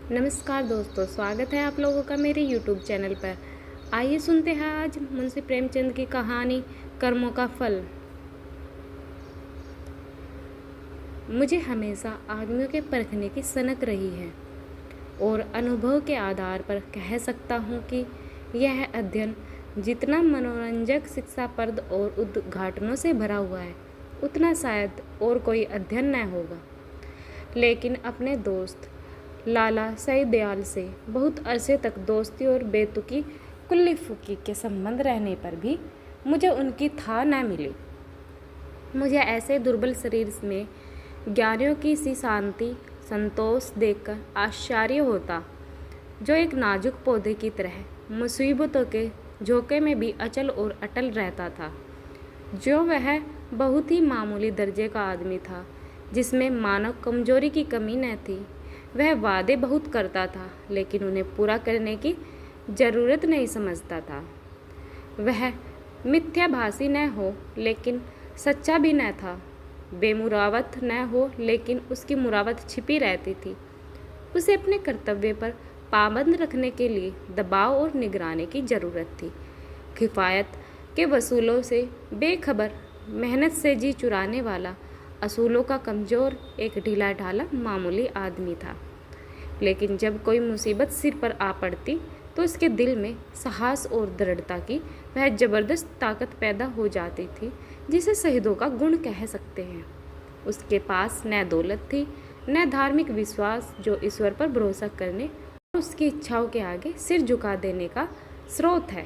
नमस्कार दोस्तों, स्वागत है आप लोगों का मेरे यूट्यूब चैनल पर। आइए सुनते हैं आज मुंशी प्रेमचंद की कहानी कर्मों का फल। मुझे हमेशा आदमियों के परखने की सनक रही है और अनुभव के आधार पर कह सकता हूँ कि यह अध्ययन जितना मनोरंजक, शिक्षाप्रद और उद्घाटनों से भरा हुआ है, उतना शायद और कोई अध्ययन न होगा। लेकिन अपने दोस्त लाला सईदयाल से बहुत अरसे तक दोस्ती और बेतुकी कुल्ली फुकी के संबंध रहने पर भी मुझे उनकी था न मिली। मुझे ऐसे दुर्बल शरीर में ज्ञानियों की सी शांति, संतोष देखकर आश्चर्य होता, जो एक नाजुक पौधे की तरह मुसीबतों के झोंके में भी अचल और अटल रहता था। जो वह बहुत ही मामूली दर्जे का आदमी था, जिसमें मानव कमजोरी की कमी न थी। वह वादे बहुत करता था, लेकिन उन्हें पूरा करने की ज़रूरत नहीं समझता था। वह मिथ्याभाषी न हो, लेकिन सच्चा भी न था। बेमुरावत न हो, लेकिन उसकी मुरावत छिपी रहती थी। उसे अपने कर्तव्य पर पाबंद रखने के लिए दबाव और निगरानी की ज़रूरत थी। किफ़ायत के वसूलों से बेखबर, मेहनत से जी चुराने वाला, असूलों का कमज़ोर, एक ढीला ढाला मामूली आदमी था। लेकिन जब कोई मुसीबत सिर पर आ पड़ती तो उसके दिल में साहस और दृढ़ता की वह ज़बरदस्त ताकत पैदा हो जाती थी, जिसे शहीदों का गुण कह सकते हैं। उसके पास न दौलत थी, न धार्मिक विश्वास जो ईश्वर पर भरोसा करने और उसकी इच्छाओं के आगे सिर झुका देने का स्रोत है।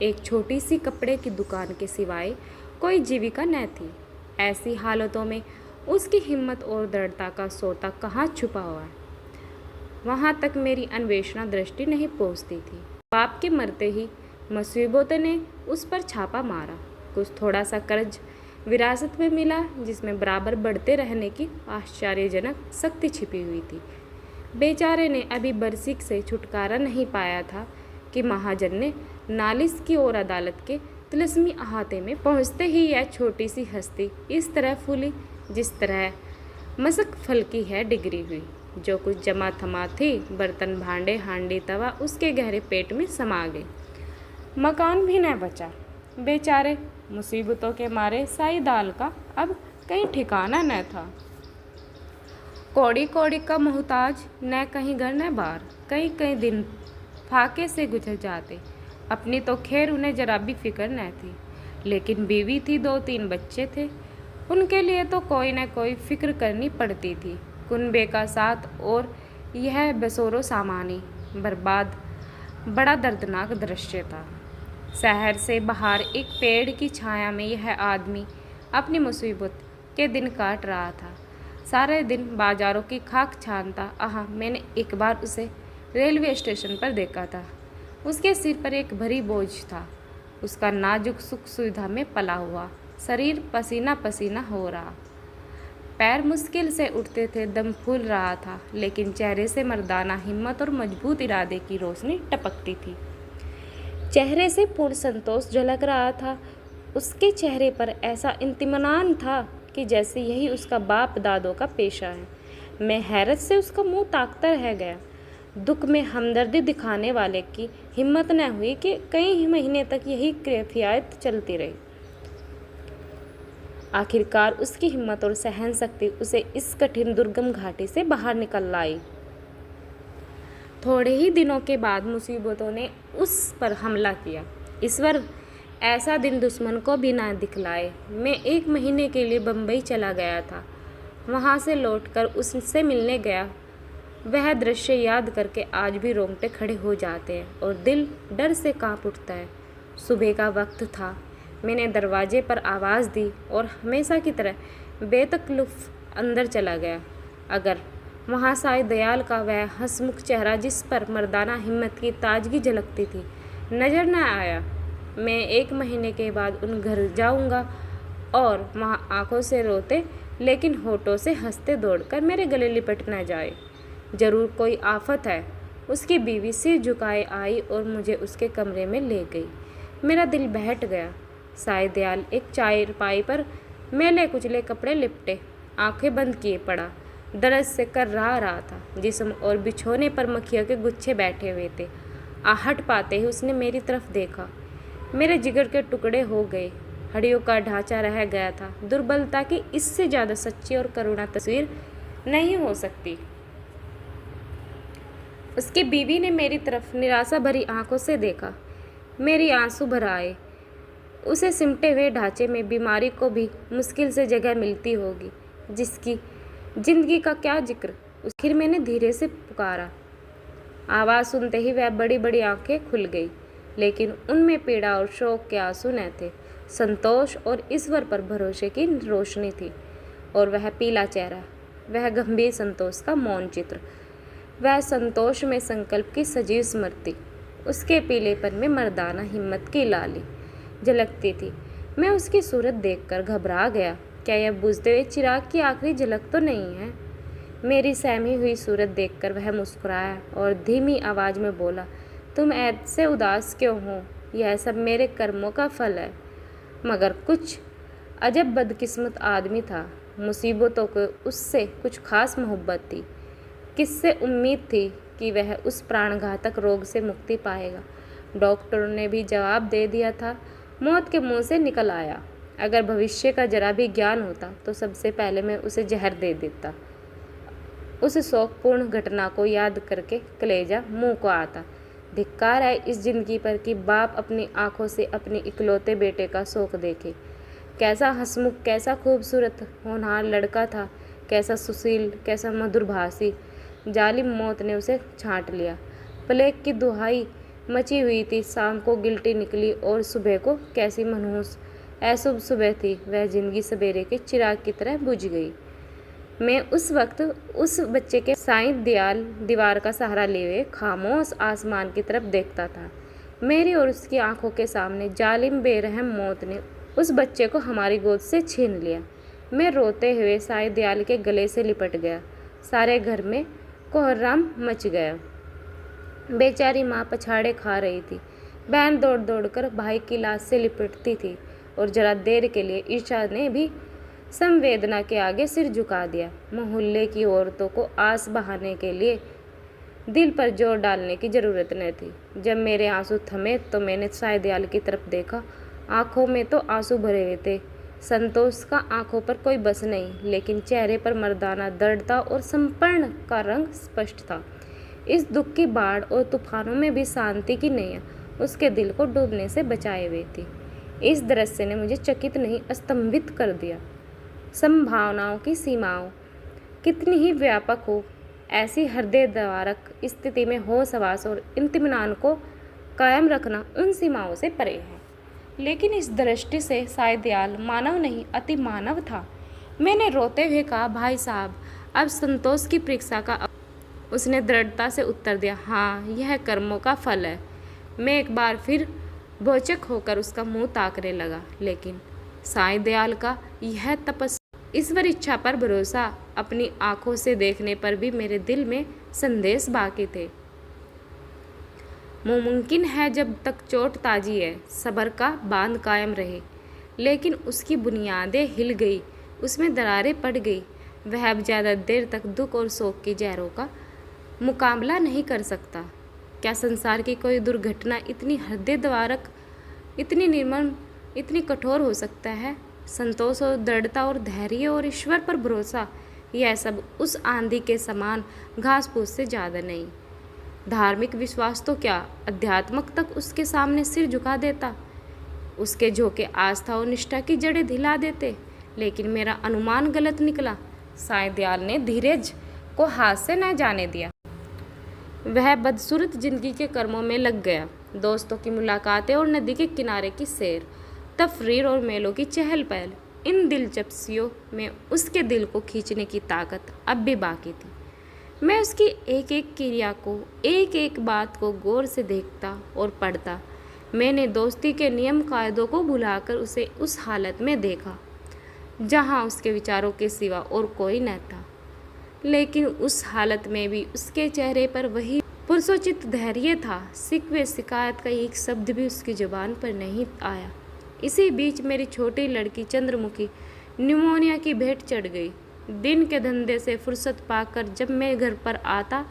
एक छोटी सी कपड़े की दुकान के सिवाय कोई जीविका न थी। ऐसी हालतों में उसकी हिम्मत और दृढ़ता का सोता कहाँ छुपा हुआ है, वहाँ तक मेरी अन्वेषणा दृष्टि नहीं पहुँचती थी। बाप के मरते ही मुसीबतों ने उस पर छापा मारा। कुछ थोड़ा सा कर्ज विरासत में मिला, जिसमें बराबर बढ़ते रहने की आश्चर्यजनक शक्ति छिपी हुई थी। बेचारे ने अभी बरसिक से छुटकारा नहीं पाया था कि महाजन ने नालिश की और अदालत के तिलस्मी अहाते में पहुँचते ही यह छोटी सी हस्ती इस तरह फूली जिस तरह मशक फल की है डिगरी हुई। जो कुछ जमा थमा थी, बर्तन, भांडे, हांडी, तवा, उसके गहरे पेट में समा गए। मकान भी न बचा। बेचारे मुसीबतों के मारे साई दाल का अब कहीं ठिकाना न था। कौड़ी कौड़ी का मोहताज, न कहीं घर न बार। कई कई दिन फाके से गुजर जाते। अपनी तो खैर उन्हें जरा भी फिक्र न थी, लेकिन बीवी थी, 2-3 बच्चे थे। उनके लिए तो कोई न कोई फिक्र करनी पड़ती थी। कुनबे का साथ और यह बेसोरो सामानी बर्बाद बड़ा दर्दनाक दृश्य था। शहर से बाहर एक पेड़ की छाया में यह आदमी अपनी मुसीबत के दिन काट रहा था। सारे दिन बाजारों की खाक छानता। मैंने एक बार उसे रेलवे स्टेशन पर देखा था। उसके सिर पर एक भारी बोझ था। उसका नाजुक सुख सुविधा में पला हुआ शरीर पसीना पसीना हो रहा। पैर मुश्किल से उठते थे, दम फूल रहा था, लेकिन चेहरे से मर्दाना हिम्मत और मजबूत इरादे की रोशनी टपकती थी। चेहरे से पूर्ण संतोष झलक रहा था। उसके चेहरे पर ऐसा इत्मीनान था कि जैसे यही उसका बाप दादों का पेशा है। मैं हैरत से उसका मुंह ताकता रह गया। दुख में हमदर्दी दिखाने वाले की हिम्मत न हुई कि कई महीने तक यही कैफियत चलती रही। आखिरकार उसकी हिम्मत और सहन शक्ति उसे इस कठिन दुर्गम घाटी से बाहर निकल लाई। थोड़े ही दिनों के बाद मुसीबतों ने उस पर हमला किया। ईश्वर ऐसा दिन दुश्मन को भी ना दिखलाए। मैं 1 महीने के लिए बम्बई चला गया था। वहाँ से लौटकर उससे मिलने गया। वह दृश्य याद करके आज भी रोंगटे खड़े हो जाते हैं और दिल डर से कांप उठता है। सुबह का वक्त था। मैंने दरवाजे पर आवाज़ दी और हमेशा की तरह बेतकल्लुफ़ अंदर चला गया। अगर वहाँ साई दयाल का वह हंसमुख चेहरा, जिस पर मर्दाना हिम्मत की ताजगी झलकती थी, नज़र न आया, मैं 1 महीने के बाद उन घर जाऊँगा और वहाँ आंखों से रोते लेकिन होठों से हंसते दौड़कर मेरे गले लिपट न जाए। ज़रूर कोई आफत है। उसकी बीवी सिर झुकाए आई और मुझे उसके कमरे में ले गई। मेरा दिल बहट गया। साई दयाल एक चारपाई पर मैले कुचले कपड़े लिपटे, आंखें बंद किए पड़ा। दर्द से कर्रा रहा था। जिस्म और बिछौने पर मक्खियों के गुच्छे बैठे हुए थे। आहट पाते ही उसने मेरी तरफ देखा। मेरे जिगर के टुकड़े हो गए। हड्डियों का ढांचा रह गया था। दुर्बलता की इससे ज़्यादा सच्ची और करुणा तस्वीर नहीं हो सकती। उसकी बीवी ने मेरी तरफ निराशा भरी आंखों से देखा। मेरी आंसू भर आए। उसे सिमटे हुए ढांचे में बीमारी को भी मुश्किल से जगह मिलती होगी, जिसकी जिंदगी का क्या जिक्र। फिर मैंने धीरे से पुकारा। आवाज़ सुनते ही वह बड़ी बड़ी आंखें खुल गई, लेकिन उनमें पीड़ा और शोक के आंसू न थे। संतोष और ईश्वर पर भरोसे की रोशनी थी। और वह पीला चेहरा, वह गंभीर संतोष का मौन चित्र, वह संतोष में संकल्प की सजीव स्मृति। उसके पीलेपन में मर्दाना हिम्मत की लाली झलकती थी। मैं उसकी सूरत देखकर घबरा गया। क्या यह बुझते हुए चिराग की आखिरी झलक तो नहीं है? मेरी सहमी हुई सूरत देखकर वह मुस्कुराया और धीमी आवाज़ में बोला, तुम ऐसे उदास क्यों हो? यह सब मेरे कर्मों का फल है। मगर कुछ अजब बदकिस्मत आदमी था। मुसीबतों को उससे कुछ खास मोहब्बत थी। किससे उम्मीद थी कि वह उस प्राणघातक रोग से मुक्ति पाएगा? डॉक्टरों ने भी जवाब दे दिया था। मौत के मुंह से निकल आया। अगर भविष्य का जरा भी ज्ञान होता तो सबसे पहले मैं उसे जहर दे देता। उस शोकपूर्ण घटना को याद करके कलेजा मुंह को आता। धिक्कार है इस जिंदगी पर कि बाप अपनी आंखों से अपने इकलौते बेटे का शोक देखे। कैसा हंसमुख, कैसा खूबसूरत होनहार लड़का था, कैसा सुशील, कैसा मधुरभाषी। जालिम मौत ने उसे छांट लिया। प्लेग की दुहाई मची हुई थी। शाम को गिल्टी निकली और सुबह को कैसी मनहूस ऐशुभ सुबह थी। वह जिंदगी सवेरे के चिराग की तरह बुझ गई। मैं उस वक्त उस बच्चे के साईं दीवार का सहारा लिए हुए खामोश आसमान की तरफ देखता था। मेरी और उसकी आंखों के सामने जालिम बेरहम मौत ने उस बच्चे को हमारी गोद से छीन लिया। मैं रोते हुए साईं दयाल के गले से लिपट गया। सारे घर में कोहराम मच गया। बेचारी माँ पछाड़े खा रही थी। बहन दौड़ दौड़ कर भाई की लाश से लिपटती थी और जरा देर के लिए ईशा ने भी संवेदना के आगे सिर झुका दिया। मोहल्ले की औरतों को आस बहाने के लिए दिल पर जोर डालने की जरूरत न थी। जब मेरे आंसू थमे तो मैंने साईं दयाल की तरफ देखा। आंखों में तो आंसू भरे हुए थे। संतोष का आंखों पर कोई बस नहीं, लेकिन चेहरे पर मर्दाना दर्द था और समर्पण का रंग स्पष्ट था। इस दुख की बाढ़ और तूफानों में भी शांति की नैया उसके दिल को डूबने से बचाए हुए थी। इस दृश्य ने मुझे चकित नहीं, स्तंभित कर दिया। संभावनाओं की सीमाओं कितनी ही व्यापक हो, ऐसी हृदय द्वारक स्थिति में होश हवास और इत्मीनान को कायम रखना उन सीमाओं से परे है। लेकिन इस दृष्टि से साईं दयाल मानव नहीं, अति मानव था। मैंने रोते हुए कहा, भाई साहब, अब संतोष की परीक्षा का। उसने दृढ़ता से उत्तर दिया, हाँ, यह कर्मों का फल है। मैं एक बार फिर भौचक होकर उसका मुंह ताकने लगा। लेकिन साईं दयाल का यह तपस्या, ईश्वर इच्छा पर भरोसा, अपनी आंखों से देखने पर भी मेरे दिल में संदेश बाकी थे। मुमकिन है जब तक चोट ताजी है, सब्र का बांध कायम रहे। लेकिन उसकी बुनियादें हिल गई, उसमें दरारें पड़ गई। वह अब ज़्यादा देर तक दुख और शोक की जहरों का मुकाबला नहीं कर सकता। क्या संसार की कोई दुर्घटना इतनी हृदय द्वारक, इतनी निर्मम, इतनी कठोर हो सकता है? संतोष और दृढ़ता और धैर्य और ईश्वर पर भरोसा, यह सब उस आंधी के समान घास फूस से ज़्यादा नहीं। धार्मिक विश्वास तो क्या, अध्यात्मक तक उसके सामने सिर झुका देता। उसके झोंके आस्था और निष्ठा की जड़ें हिला देते। लेकिन मेरा अनुमान गलत निकला। साईं दयाल ने धीरज को हाथ से न जाने दिया। वह बदसूरत जिंदगी के कर्मों में लग गया। दोस्तों की मुलाकातें और नदी के किनारे की सैर, तफरीर और मेलों की चहल पहल, इन दिलचस्पियों में उसके दिल को खींचने की ताकत अब भी बाकी थी। मैं उसकी एक एक क्रिया को, एक एक बात को गौर से देखता और पढ़ता। मैंने दोस्ती के नियम कायदों को भुलाकर उसे उस हालत में देखा जहाँ उसके विचारों के सिवा और कोई न था। लेकिन उस हालत में भी उसके चेहरे पर वही पुरुषोचित धैर्य था। शिकवे शिकायत का एक शब्द भी उसकी जुबान पर नहीं आया। इसी बीच मेरी छोटी लड़की चंद्रमुखी निमोनिया की भेंट चढ़ गई। दिन के धंधे से फुर्सत पाकर जब मैं घर पर आता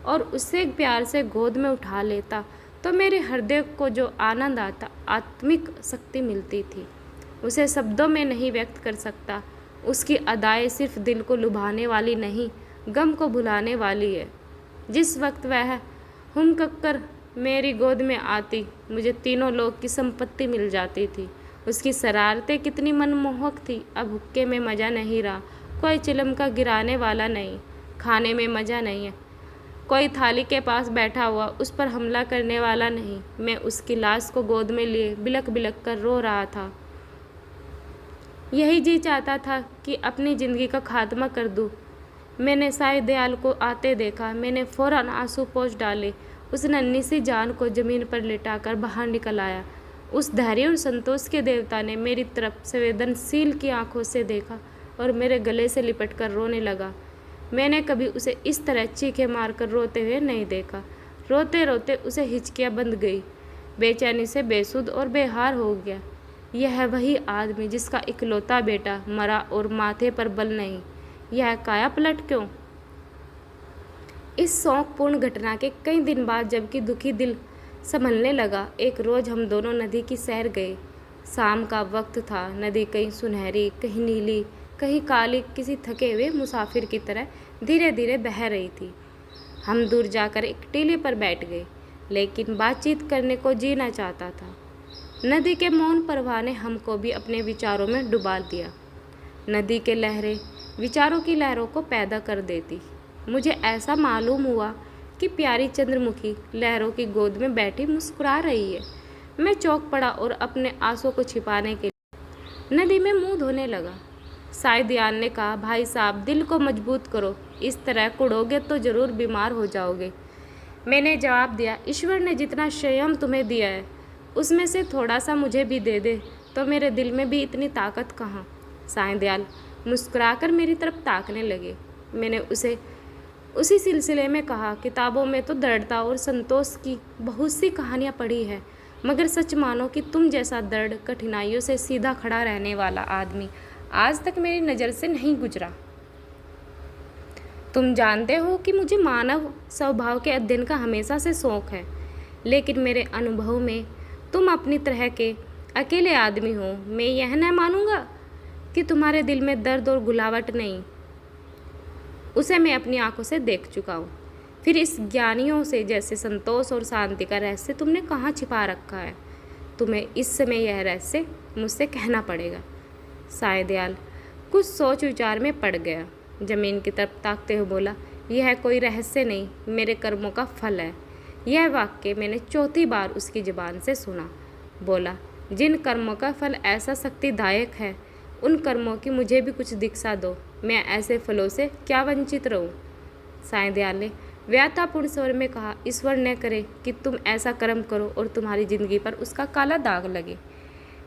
और उसे प्यार से गोद में उठा लेता तो मेरे हृदय को जो आनंद आता, आत्मिक शक्ति मिलती थी, उसे शब्दों में नहीं व्यक्त कर सकता। उसकी अदाएं सिर्फ दिल को लुभाने वाली नहीं, गम को भुलाने वाली है। जिस वक्त वह हुमककर मेरी गोद में आती, मुझे तीनों लोग की संपत्ति मिल जाती थी। उसकी शरारतें कितनी मनमोहक थी। अब हुक्के में मज़ा नहीं रहा, कोई चिलम का गिराने वाला नहीं, खाने में मज़ा नहीं है, कोई थाली के पास बैठा हुआ उस पर हमला करने वाला नहीं। मैं उसकी लाश को गोद में लिए बिलक बिलक कर रो रहा था। यही जी चाहता था कि अपनी ज़िंदगी का खात्मा कर दूं। मैंने साईं दयाल को आते देखा। मैंने फ़ौरन आंसू पोंछ डाले। उस नन्ही सी जान को ज़मीन पर लिटाकर बाहर निकल आया। उस धैर्य और संतोष के देवता ने मेरी तरफ संवेदनशील की आंखों से देखा और मेरे गले से लिपटकर रोने लगा। मैंने कभी उसे इस तरह चीखें मारकर रोते हुए नहीं देखा। रोते रोते उसे हिचकियाँ बंध गई, बेचैनी से बेसुध और बेहार हो गया। यह वही आदमी जिसका इकलौता बेटा मरा और माथे पर बल नहीं, यह काया पलट क्यों? इस शौकपूर्ण घटना के कई दिन बाद जबकि दुखी दिल संभलने लगा, एक रोज़ हम दोनों नदी की सैर गए। शाम का वक्त था। नदी कहीं सुनहरी, कहीं नीली, कहीं काली, किसी थके हुए मुसाफिर की तरह धीरे धीरे बह रही थी। हम दूर जाकर एक टीले पर बैठ गए, लेकिन बातचीत करने को जी ना चाहता था। नदी के मौन प्रवाह ने हमको भी अपने विचारों में डुबा दिया। नदी के लहरें विचारों की लहरों को पैदा कर देती। मुझे ऐसा मालूम हुआ कि प्यारी चंद्रमुखी लहरों की गोद में बैठी मुस्कुरा रही है। मैं चौंक पड़ा और अपने आंसू को छिपाने के लिए नदी में मुंह धोने लगा। साईं दयाल ने कहा, भाई साहब, दिल को मजबूत करो, इस तरह कुड़ोगे तो ज़रूर बीमार हो जाओगे। मैंने जवाब दिया, ईश्वर ने जितना संयम तुम्हें दिया है उसमें से थोड़ा सा मुझे भी दे दे तो मेरे दिल में भी इतनी ताकत कहाँ। साईं दयाल मुस्कुराकर मेरी तरफ ताकने लगे। मैंने उसे उसी सिलसिले में कहा, किताबों में तो दृढ़ता और संतोष की बहुत सी कहानियाँ पढ़ी है, मगर सच मानो कि तुम जैसा दृढ़, कठिनाइयों से सीधा खड़ा रहने वाला आदमी आज तक मेरी नज़र से नहीं गुजरा। तुम जानते हो कि मुझे मानव स्वभाव के अध्ययन का हमेशा से शौक़ है, लेकिन मेरे अनुभव में तुम अपनी तरह के अकेले आदमी हो। मैं यह न मानूंगा कि तुम्हारे दिल में दर्द और गुलावट नहीं, उसे मैं अपनी आंखों से देख चुका हूँ। फिर इस ज्ञानियों से जैसे संतोष और शांति का रहस्य तुमने कहाँ छिपा रखा है? तुम्हें इस समय यह रहस्य मुझसे कहना पड़ेगा। साईं दयाल कुछ सोच विचार में पड़ गया। जमीन की तरफ ताकते हुए बोला, यह कोई रहस्य नहीं, मेरे कर्मों का फल है। यह वाक्य मैंने चौथी बार उसकी ज़ुबान से सुना। बोला, जिन कर्मों का फल ऐसा शक्तिदायक है, उन कर्मों की मुझे भी कुछ दीक्षा दो। मैं ऐसे फलों से क्या वंचित रहूं? साईं दयाल ने व्यातापूर्ण स्वर में कहा, ईश्वर न करे कि तुम ऐसा कर्म करो और तुम्हारी ज़िंदगी पर उसका काला दाग लगे।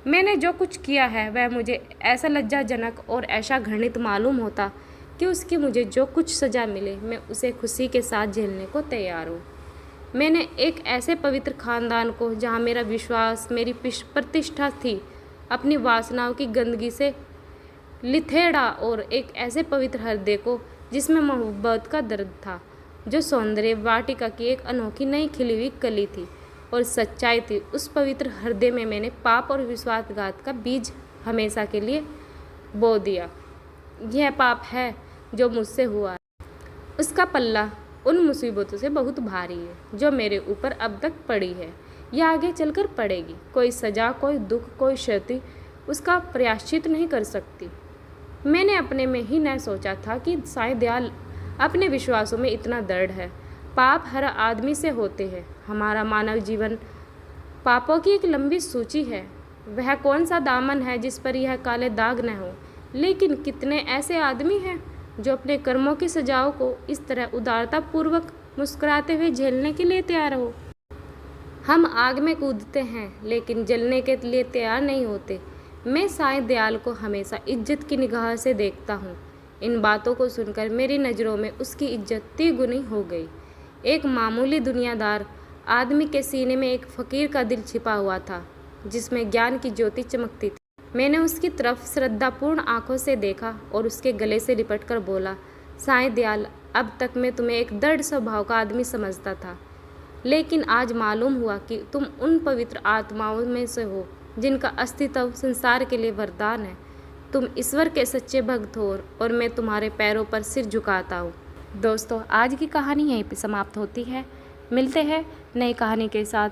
मैंने जो कुछ किया है वह मुझे ऐसा लज्जाजनक और ऐसा घृणित मालूम होता कि उसकी मुझे जो कुछ सज़ा मिले मैं उसे खुशी के साथ झेलने को तैयार हूँ। मैंने एक ऐसे पवित्र खानदान को, जहाँ मेरा विश्वास, मेरी प्रतिष्ठा थी, अपनी वासनाओं की गंदगी से लिथेड़ा, और एक ऐसे पवित्र हृदय को जिसमें मोहब्बत का दर्द था, जो सौंदर्य वाटिका की एक अनोखी नई खिली हुई कली थी और सच्चाई थी। उस पवित्र हृदय में मैंने पाप और विश्वासघात का बीज हमेशा के लिए बो दिया। यह पाप है जो मुझसे हुआ है। उसका पल्ला उन मुसीबतों से बहुत भारी है जो मेरे ऊपर अब तक पड़ी है या आगे चलकर पड़ेगी। कोई सज़ा, कोई दुख, कोई क्षति उसका प्रायश्चित नहीं कर सकती। मैंने अपने में ही न सोचा था कि साईं दयाल अपने विश्वासों में इतना दृढ़ है। पाप हर आदमी से होते हैं। हमारा मानव जीवन पापों की एक लंबी सूची है। वह कौन सा दामन है जिस पर यह काले दाग न हो? लेकिन कितने ऐसे आदमी हैं जो अपने कर्मों की सजाओं को इस तरह उदारतापूर्वक मुस्कुराते हुए झेलने के लिए तैयार हो। हम आग में कूदते हैं लेकिन जलने के लिए तैयार नहीं होते। मैं साईं दयाल को हमेशा इज्जत की निगाह से देखता हूँ। इन बातों को सुनकर मेरी नज़रों में उसकी इज्जत तिगुनी हो गई। एक मामूली दुनियादार आदमी के सीने में एक फ़कीर का दिल छिपा हुआ था, जिसमें ज्ञान की ज्योति चमकती थी। मैंने उसकी तरफ श्रद्धापूर्ण आंखों से देखा और उसके गले से लिपट कर बोला, साईं दयाल, अब तक मैं तुम्हें एक दृढ़ स्वभाव का आदमी समझता था, लेकिन आज मालूम हुआ कि तुम उन पवित्र आत्माओं में से हो जिनका अस्तित्व संसार के लिए वरदान है। तुम ईश्वर के सच्चे भक्त हो और मैं तुम्हारे पैरों पर सिर झुकाता हूँ। दोस्तों, आज की कहानी यहीं पे समाप्त होती है। मिलते हैं नई कहानी के साथ।